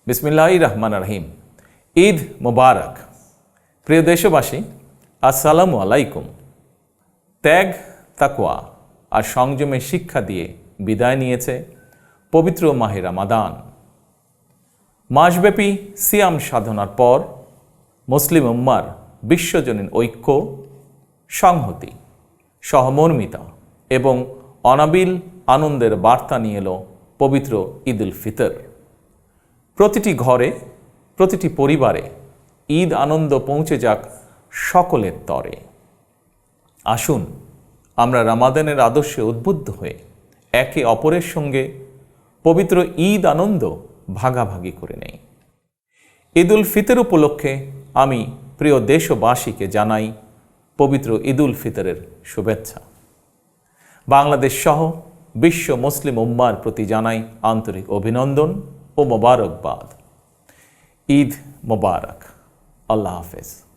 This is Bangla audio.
বিসমিল্লাহির রহমানির রহিম। ঈদ মোবারক। প্রিয় দেশবাসী, আসসালামু আলাইকুম। ত্যাগ, তাকওয়া আর সংযমের শিক্ষা দিয়ে বিদায় নিয়েছে পবিত্র মাহে রমাদান। মাসব্যাপী সিয়াম সাধনার পর মুসলিম উম্মার বিশ্বজনীন ঐক্য, সংহতি, সহমর্মিতা এবং অনাবিল আনন্দের বার্তা নিয়ে এলো পবিত্র ঈদ উল ফিতর। প্রতিটি ঘরে, প্রতিটি পরিবারে ঈদ আনন্দ পৌঁছে যাক সকলের তরে। আসুন আমরা রমাদানের আদর্শে উদ্বুদ্ধ হয়ে একে অপরের সঙ্গে পবিত্র ঈদ আনন্দ ভাগাভাগি করে নেই। ঈদ উল ফিতর উপলক্ষে আমি প্রিয় দেশবাসীকে জানাই পবিত্র ঈদ উল ফিতরের শুভেচ্ছা। বাংলাদেশ সহ বিশ্ব মুসলিম উম্মার প্রতি জানাই আন্তরিক অভিনন্দন ও মোবারকবাদ। ঈদ মোবারক। আল্লাহ হাফেজ।